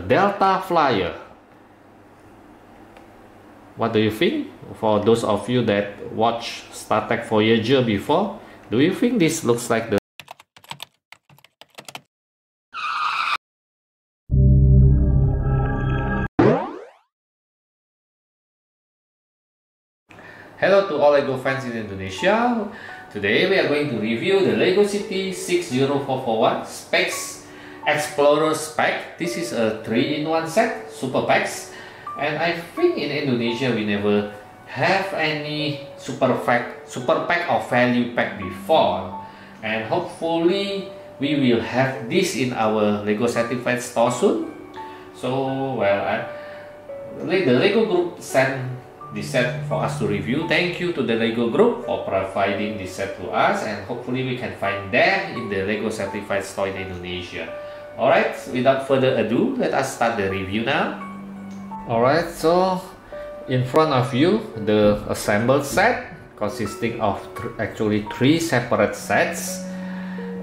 Delta Flyer. What do you think? For those of you that watched Star Trek Voyager before, do you think this looks like the Hello to all LEGO fans in Indonesia. Today we are going to review the LEGO City 60441 Space Explorer Pack. This is a 3-in-1 set, Super Packs. And I think in Indonesia we never have any Super Pack or Value Pack before. And hopefully we will have this in our LEGO certified store soon. So, well, the LEGO group sent this set for us to review. Thank you to the LEGO group for providing this set to us, and hopefully we can find them in the LEGO certified store in Indonesia. Alright, without further ado, let us start the review now. Alright, so in front of you, the assembled set consisting of actually 3 separate sets.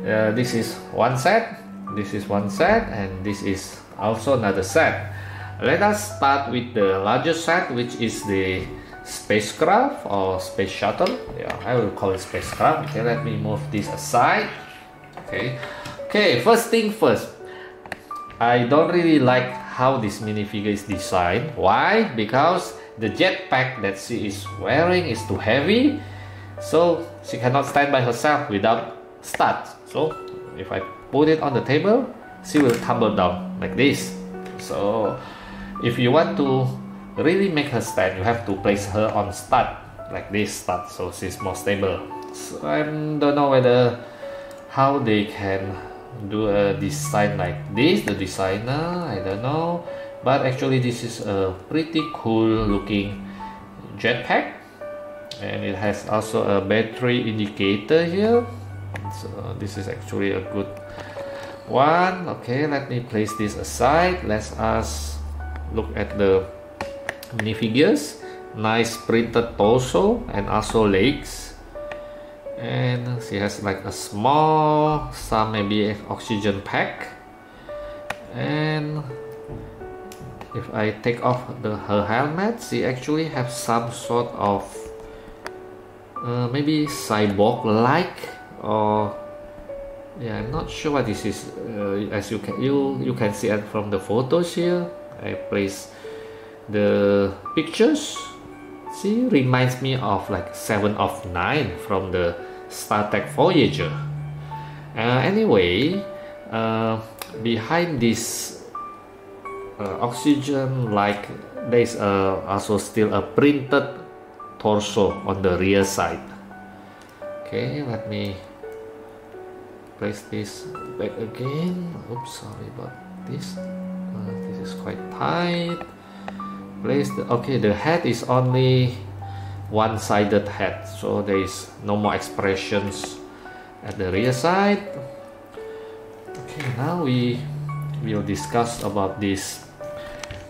This is one set, this is one set, and this is also another set. Let us start with the largest set, which is the spacecraft or space shuttle. Yeah, I will call it spacecraft. Okay, let me move this aside. Okay, first thing first. I don't really like how this minifigure is designed. Why? Because the jetpack that she is wearing is too heavy, so she cannot stand by herself without studs. So if I put it on the table, she will tumble down like this. So if you want to really make her stand, you have to place her on stud, like this stud, so she's more stable. So I don't know how they can do a design like this, the designer, I don't know. But actually this is a pretty cool looking jetpack, and it has also a battery indicator here. So this is actually a good one. Okay, let me place this aside. Let us look at the minifigures. Nice printed torso and also legs, and she has like a small, maybe oxygen pack. And if I take off her helmet, she actually has some sort of maybe cyborg like, or yeah, I'm not sure what this is. As you can see it from the photos here. I place the pictures. She reminds me of like 7 of 9 from the Star Trek Voyager. Anyway, behind this oxygen, like there is also still a printed torso on the rear side. Okay, let me place this back again. Oops, sorry about this. This is quite tight. Okay, the head is only one-sided head, so there is no more expressions at the rear side. Okay, now we will discuss about this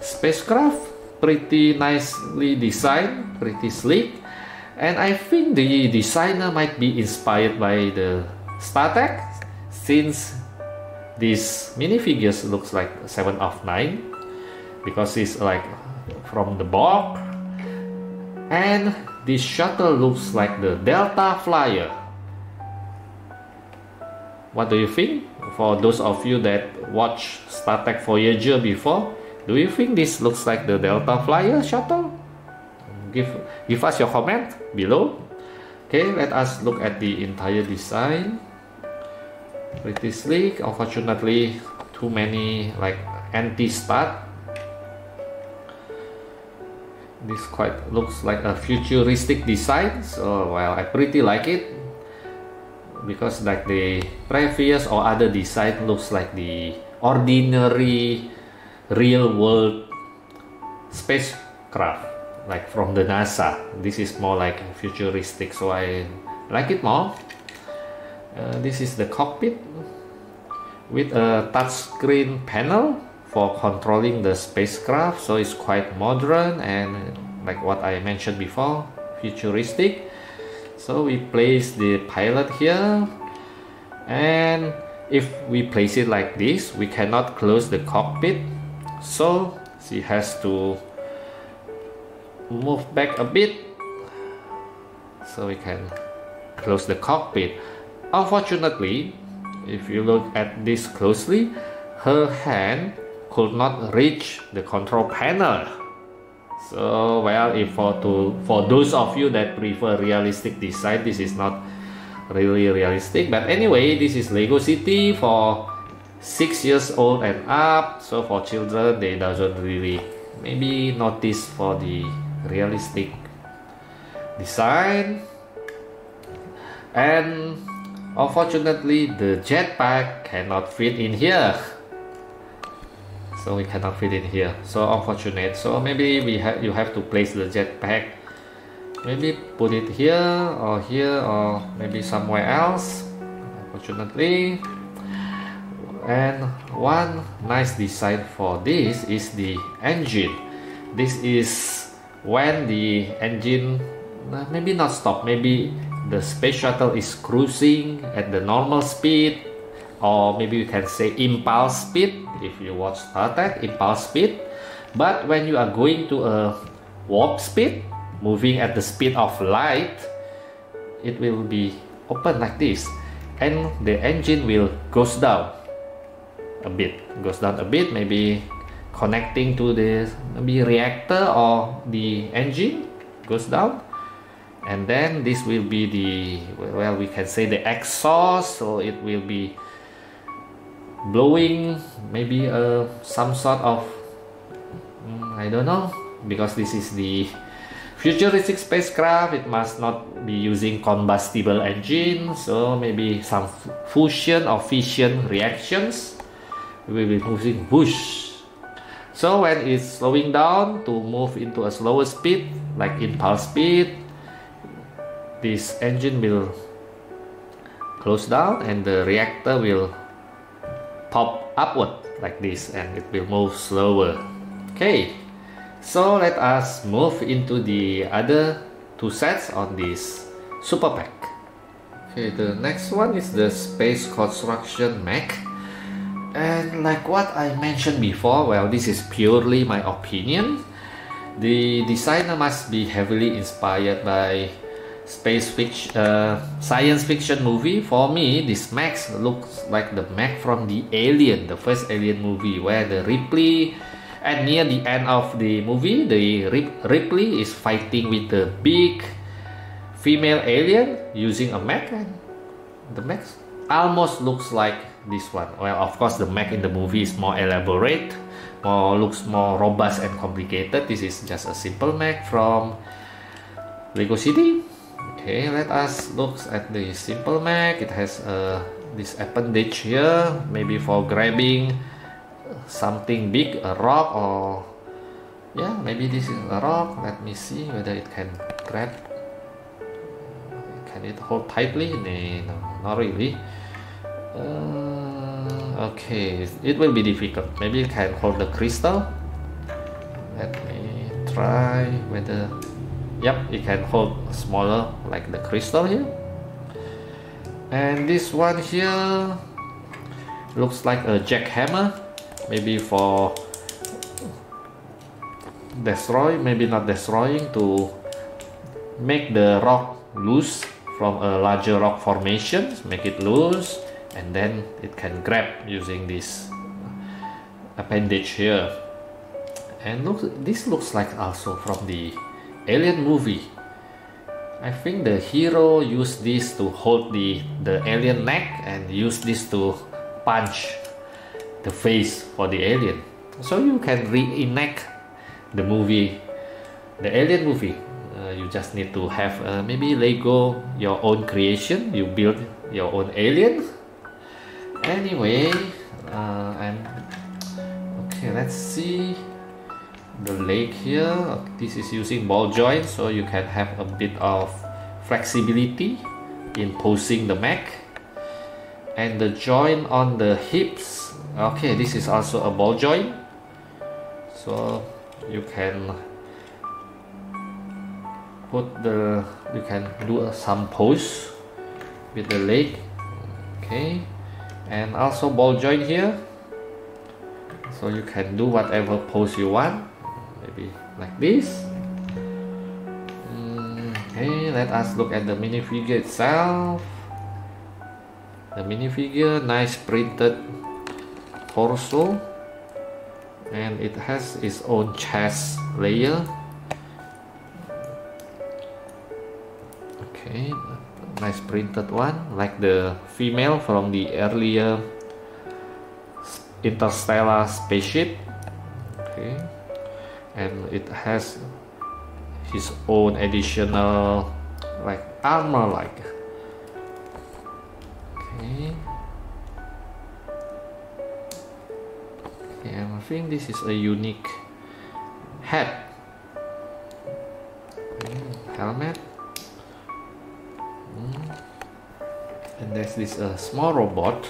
spacecraft. Pretty nicely designed, pretty sleek, and I think the designer might be inspired by the Star Trek, since this minifigures looks like 7 of 9 because it's like from the Borg, and this shuttle looks like the Delta Flyer. What do you think? For those of you that watched Star Trek Voyager before, do you think this looks like the Delta Flyer shuttle? Give us your comment below. Okay, let us look at the entire design. Pretty sleek. Unfortunately, too many like anti-stud. This quite looks like a futuristic design, so well, I pretty like it, because like the previous or other design looks like the ordinary real world spacecraft like from the NASA. This is more like futuristic, so I like it more. This is the cockpit with a touchscreen panel for controlling the spacecraft, so it's quite modern and, like what I mentioned before, futuristic. So we place the pilot here, and if we place it like this, we cannot close the cockpit, so she has to move back a bit so we can close the cockpit. Unfortunately, if you look at this closely, her hand could not reach the control panel. So well, if for those of you that prefer realistic design, this is not really realistic. But anyway, this is Lego City for 6 years old and up. So for children, they doesn't really maybe notice for the realistic design. And unfortunately, the jetpack cannot fit in here. So we cannot fit in here. So unfortunate. So maybe you have to place the jetpack. Maybe put it here or maybe somewhere else. Unfortunately. And one nice design for this is the engine. This is when the engine maybe not stop, maybe the space shuttle is cruising at the normal speed, or maybe you can say impulse speed. If you watch Star Trek, impulse speed. But when you are going to a warp speed, moving at the speed of light, it will be open like this, and the engine will goes down a bit, maybe connecting to the maybe reactor or the engine goes down, and then this will be the, well, we can say the exhaust, so it will be blowing maybe some sort of I don't know, because this is the futuristic spacecraft, it must not be using combustible engine, so maybe some fusion or fission reactions. We will be moving whoosh. So when it's slowing down to move into a slower speed like impulse speed, this engine will close down and the reactor will pop upward like this, and it will move slower. Okay, so let us move into the other two sets on this super pack. Okay, the next one is the space construction mech, and like what I mentioned before, well, this is purely my opinion. The designer must be heavily inspired by science fiction movie. For me, this mech looks like the mech from the Alien, the first Alien movie, where the Ripley, and near the end of the movie, the Ripley is fighting with the big female alien using a mech, and the mech almost looks like this one. Well, of course, the mech in the movie is more elaborate, looks more robust and complicated. This is just a simple mech from Lego City. Okay, let us look at the simple mech. It has this appendage here, maybe for grabbing something big, a rock, or yeah, maybe this is a rock. Let me see whether it can grab. Can it hold tightly? No, not really. Okay, it will be difficult. Maybe it can hold the crystal. Let me try whether. Yep, it can hold smaller like the crystal here. And this one here looks like a jackhammer, maybe for maybe not destroying, to make the rock loose from a larger rock formation, make it loose, and then it can grab using this appendage here. And look, this looks like also from the Alien movie. I think the hero used this to hold the alien neck and use this to punch the face for the alien. So you can reenact the movie, the Alien movie. You just need to have maybe Lego, your own creation. You build your own alien. Anyway, okay, let's see the leg here. This is using ball joint, so you can have a bit of flexibility in posing the mech. And the joint on the hips, okay, this is also a ball joint, so you can do some pose with the leg. Okay, and also ball joint here, so you can do whatever pose you want, maybe like this. Okay, let us look at the minifigure itself. The minifigure, nice printed torso, and it has its own chest layer. Okay, nice printed one, like the female from the earlier interstellar spaceship. Okay, and it has his own additional like armor like. Okay. And I think this is a unique hat. Okay. Helmet. And there's this small robot,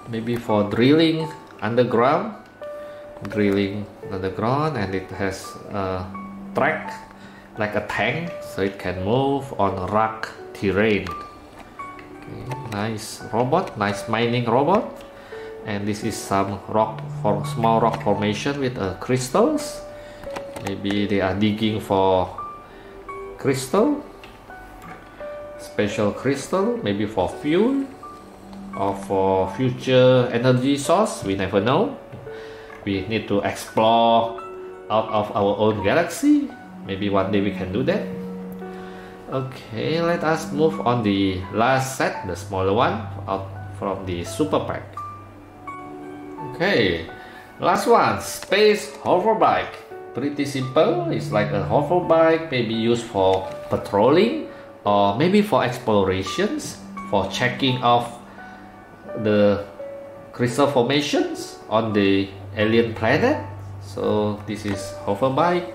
maybe for drilling underground, and it has a track like a tank, so it can move on rock terrain. Okay, nice robot, nice mining robot. And this is some small rock formation with crystals. Maybe they are digging for crystal, special crystal, maybe for fuel or for future energy source. We never know. We need to explore out of our own galaxy. Maybe one day we can do that. Okay, let us move on the last set, the smaller one, out from the super pack. Okay, last one, space hover bike. Pretty simple. It's like a hover bike, maybe used for patrolling or maybe for explorations, for checking off the crystal formations on the alien planet. So this is hover bike,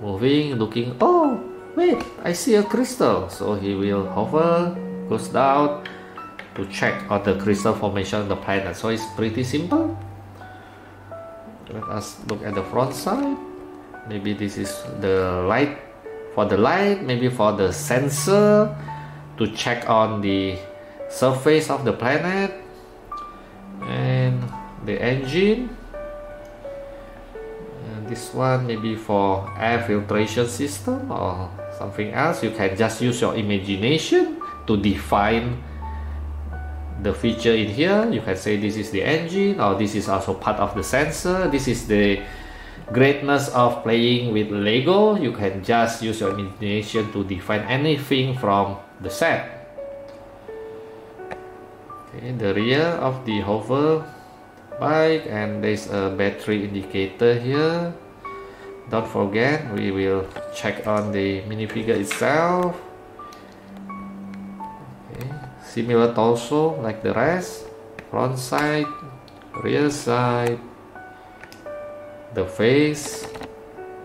moving, looking, oh wait, I see a crystal. So he will hover, goes down to check on the crystal formation of the planet. So it's pretty simple. Let us look at the front side. Maybe this is the light, for the light, maybe for the sensor to check on the surface of the planet, and the engine. And this one maybe for air filtration system or something else. You can just use your imagination to define the feature in here. You can say this is the engine, or this is also part of the sensor. This is the greatness of playing with Lego. You can just use your imagination to define anything from the set. Okay, the rear of the hover bike, and there's a battery indicator here. Don't forget, we will check on the minifigure itself. Okay. Similar torso like the rest, front side, rear side, the face,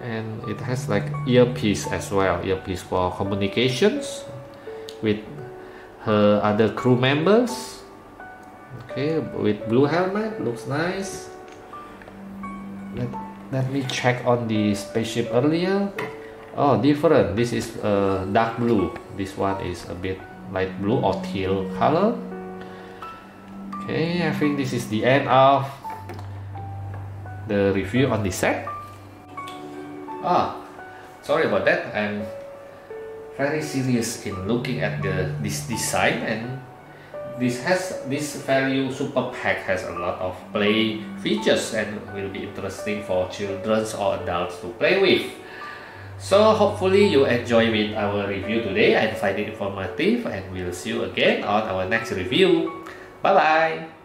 and it has like earpiece as well, earpiece for communications with her other crew members. Okay, with blue helmet, looks nice. Let me check on the spaceship earlier. Oh, different. This is dark blue. This one is a bit light blue or teal color. Okay, I think this is the end of the review on the set. Sorry about that. I'm very serious in looking at this design, and this value super pack has a lot of play features and will be interesting for children or adults to play with. So hopefully you enjoy with our review today and find it informative, and we'll see you again on our next review. Bye bye.